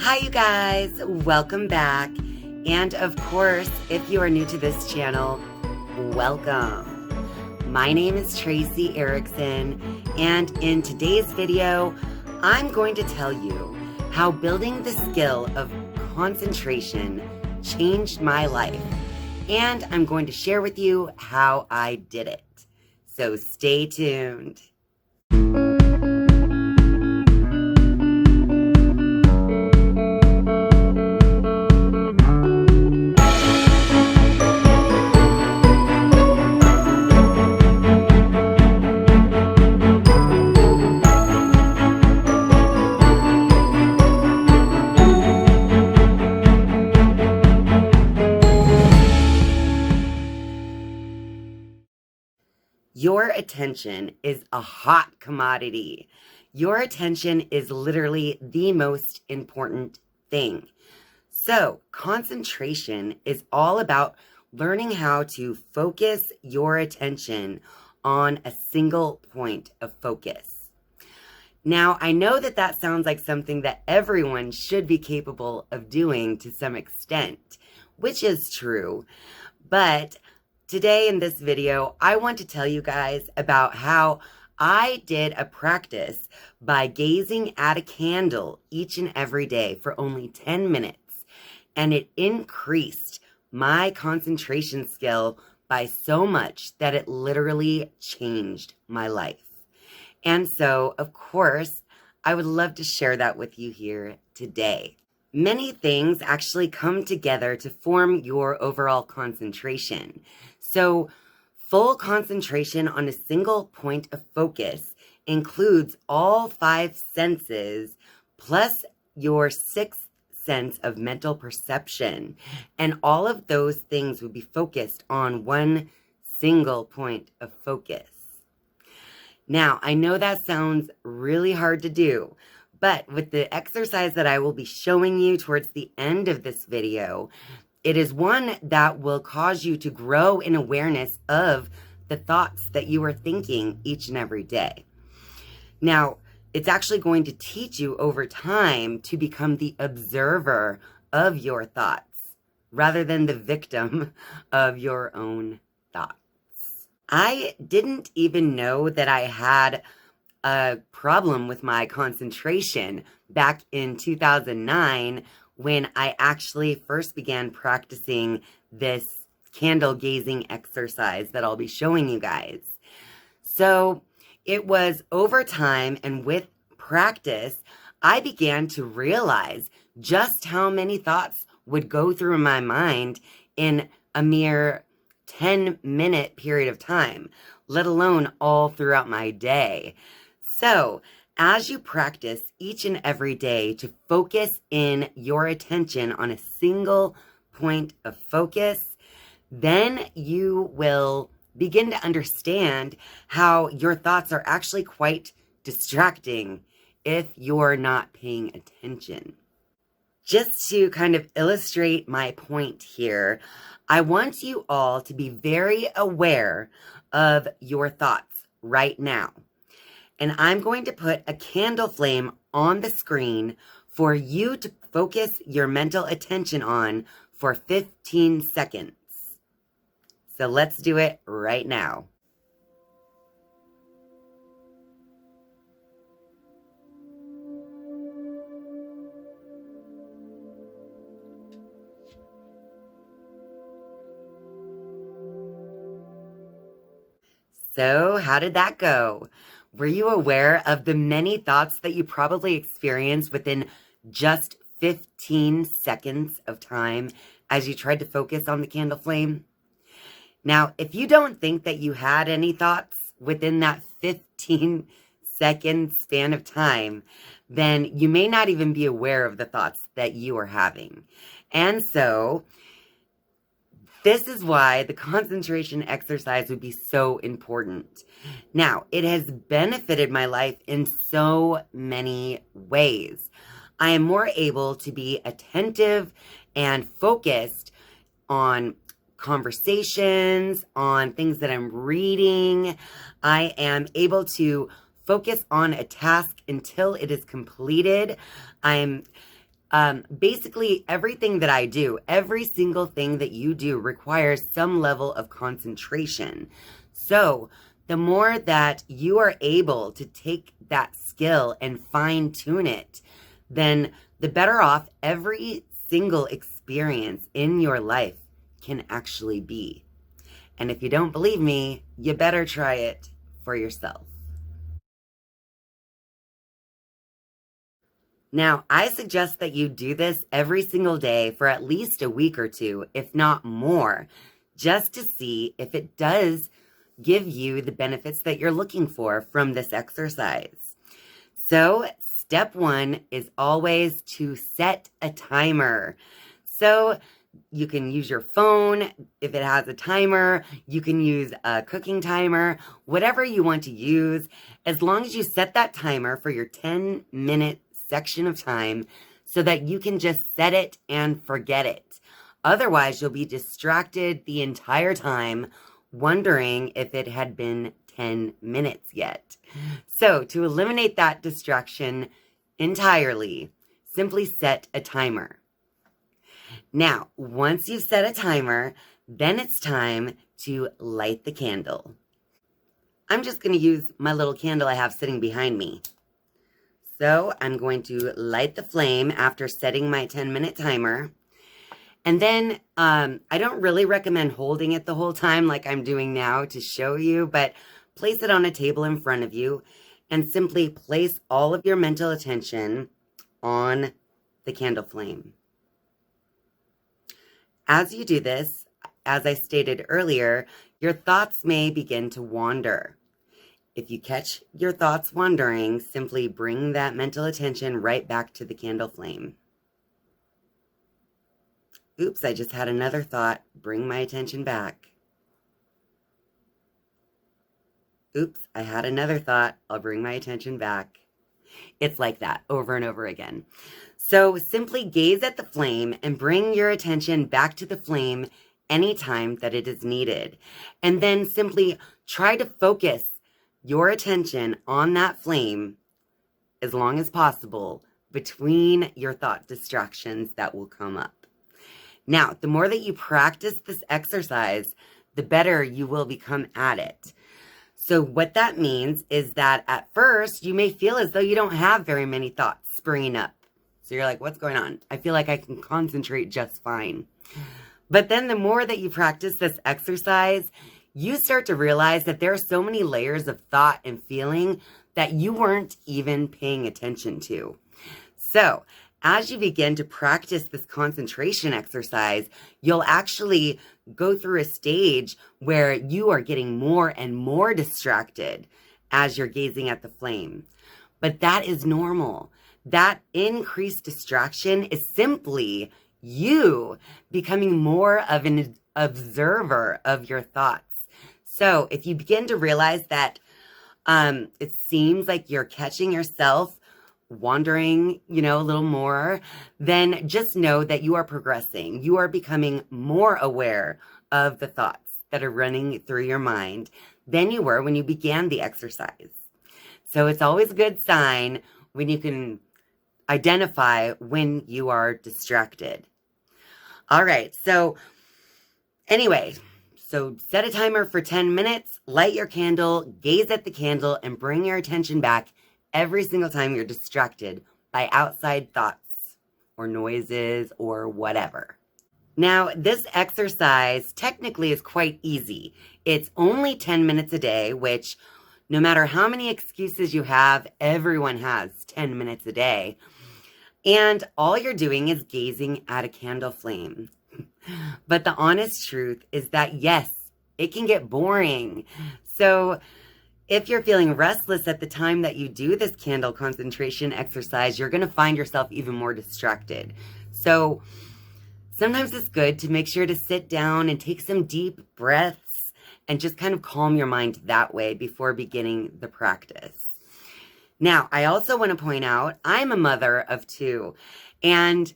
Hi, you guys. Welcome back. And of course, if you are new to this channel, welcome. My name is Tracy Erickson, and in today's video, I'm going to tell you how building the skill of concentration changed my life. And I'm going to share with you how I did it. So stay tuned. Your attention is a hot commodity. Your attention is literally the most important thing. So, concentration is all about learning how to focus your attention on a single point of focus. Now, I know that that sounds like something that everyone should be capable of doing to some extent, which is true, but today in this video, I want to tell you guys about how I did a practice by gazing at a candle each and every day for only 10 minutes, and it increased my concentration skill by so much that it literally changed my life. And so, of course, I would love to share that with you here today. Many things actually come together to form your overall concentration. So, full concentration on a single point of focus includes all 5 senses plus your 6th sense of mental perception. And all of those things would be focused on one single point of focus. Now, I know that sounds really hard to do, but with the exercise that I will be showing you towards the end of this video, it is one that will cause you to grow in awareness of the thoughts that you are thinking each and every day. Now, it's actually going to teach you over time to become the observer of your thoughts rather than the victim of your own thoughts. I didn't even know that I had a problem with my concentration back in 2009 when I actually first began practicing this candle gazing exercise that I'll be showing you guys. So it was over time and with practice, I began to realize just how many thoughts would go through my mind in a mere 10-minute period of time, let alone all throughout my day. So, as you practice each and every day to focus in your attention on a single point of focus, then you will begin to understand how your thoughts are actually quite distracting if you're not paying attention. Just to kind of illustrate my point here, I want you all to be very aware of your thoughts right now. And I'm going to put a candle flame on the screen for you to focus your mental attention on for 15 seconds. So let's do it right now. So, how did that go? Were you aware of the many thoughts that you probably experienced within just 15 seconds of time as you tried to focus on the candle flame? Now, if you don't think that you had any thoughts within that 15-second span of time, then you may not even be aware of the thoughts that you are having. And so, this is why the concentration exercise would be so important. Now, it has benefited my life in so many ways. I am more able to be attentive and focused on conversations, on things that I'm reading. I am able to focus on a task until it is completed. I'm Basically, everything that I do, every single thing that you do requires some level of concentration. So the more that you are able to take that skill and fine tune it, then the better off every single experience in your life can actually be. And if you don't believe me, you better try it for yourself. Now, I suggest that you do this every single day for at least a week or two, if not more, just to see if it does give you the benefits that you're looking for from this exercise. So, step one is always to set a timer. So, you can use your phone if it has a timer. You can use a cooking timer, whatever you want to use. As long as you set that timer for your 10-minute section of time so that you can just set it and forget it. Otherwise, you'll be distracted the entire time, wondering if it had been 10 minutes yet. So to eliminate that distraction entirely, simply set a timer. Now, once you've set a timer, then it's time to light the candle. I'm just going to use my little candle I have sitting behind me. So I'm going to light the flame after setting my 10-minute timer. And then I don't really recommend holding it the whole time like I'm doing now to show you, but place it on a table in front of you and simply place all of your mental attention on the candle flame. As you do this, as I stated earlier, your thoughts may begin to wander. If you catch your thoughts wandering, simply bring that mental attention right back to the candle flame. Oops, I just had another thought. Bring my attention back. Oops, I had another thought. I'll bring my attention back. It's like that over and over again. So simply gaze at the flame and bring your attention back to the flame anytime that it is needed. And then simply try to focus your attention on that flame as long as possible between your thought distractions that will come up. Now, the more that you practice this exercise, the better you will become at it. So what that means is that at first you may feel as though you don't have very many thoughts springing up. So you're like, what's going on? I feel like I can concentrate just fine. But then the more that you practice this exercise, you start to realize that there are so many layers of thought and feeling that you weren't even paying attention to. So as you begin to practice this concentration exercise, you'll actually go through a stage where you are getting more and more distracted as you're gazing at the flame. But that is normal. That increased distraction is simply you becoming more of an observer of your thoughts. So if you begin to realize that it seems like you're catching yourself wandering, a little more, then just know that you are progressing. You are becoming more aware of the thoughts that are running through your mind than you were when you began the exercise. So it's always a good sign when you can identify when you are distracted. All right. So anyway, so set a timer for 10 minutes, light your candle, gaze at the candle, and bring your attention back every single time you're distracted by outside thoughts or noises or whatever. Now, this exercise technically is quite easy. It's only 10 minutes a day, which no matter how many excuses you have, everyone has 10 minutes a day. And all you're doing is gazing at a candle flame. But the honest truth is that, yes, it can get boring. So if you're feeling restless at the time that you do this candle concentration exercise, you're going to find yourself even more distracted. So sometimes it's good to make sure to sit down and take some deep breaths and just kind of calm your mind that way before beginning the practice. Now, I also want to point out, I'm a mother of two, and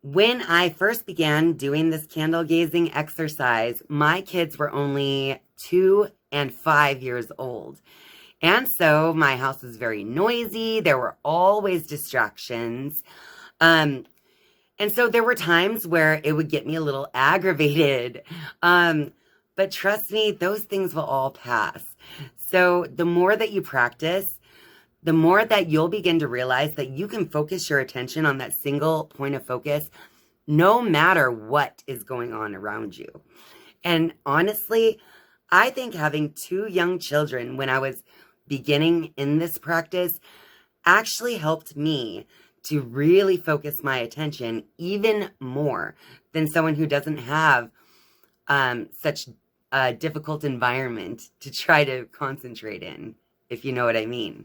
when I first began doing this candle gazing exercise, my kids were only 2 and 5 years old. And so my house was very noisy. There were always distractions. And so there were times where it would get me a little aggravated. But trust me, those things will all pass. So the more that you practice, the more that you'll begin to realize that you can focus your attention on that single point of focus, no matter what is going on around you. And honestly, I think having 2 young children when I was beginning in this practice actually helped me to really focus my attention even more than someone who doesn't have such a difficult environment to try to concentrate in, if you know what I mean.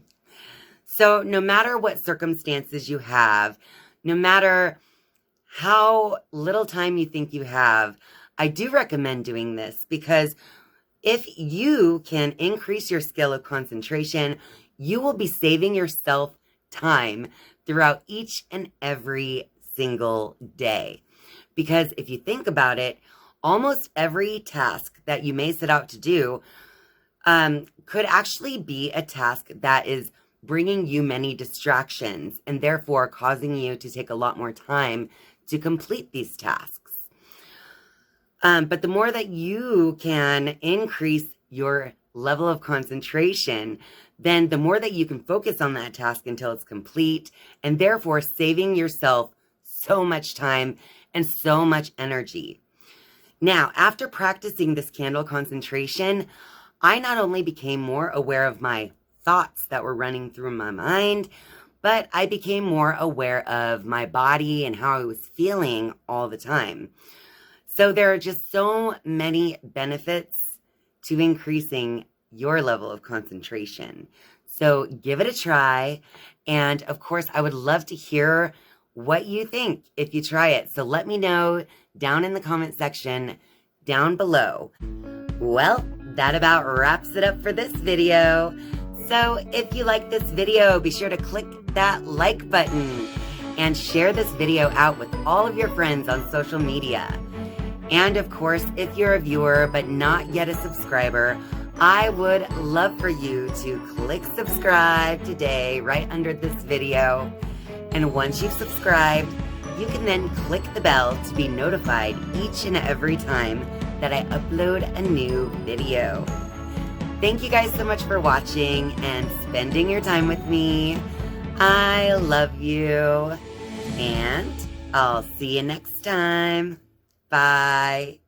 So no matter what circumstances you have, no matter how little time you think you have, I do recommend doing this, because if you can increase your skill of concentration, you will be saving yourself time throughout each and every single day. Because if you think about it, almost every task that you may set out to do could actually be a task that is bringing you many distractions and therefore causing you to take a lot more time to complete these tasks. But the more that you can increase your level of concentration, then the more that you can focus on that task until it's complete, and therefore saving yourself so much time and so much energy. Now, after practicing this candle concentration, I not only became more aware of my thoughts that were running through my mind, but I became more aware of my body and how I was feeling all the time. So there are just so many benefits to increasing your level of concentration. So give it a try. And of course, I would love to hear what you think if you try it. So let me know down in the comment section down below. Well, that about wraps it up for this video. So if you like this video, be sure to click that like button and share this video out with all of your friends on social media. And of course, if you're a viewer but not yet a subscriber, I would love for you to click subscribe today right under this video. And once you've subscribed, you can then click the bell to be notified each and every time that I upload a new video. Thank you guys so much for watching and spending your time with me. I love you, and I'll see you next time. Bye.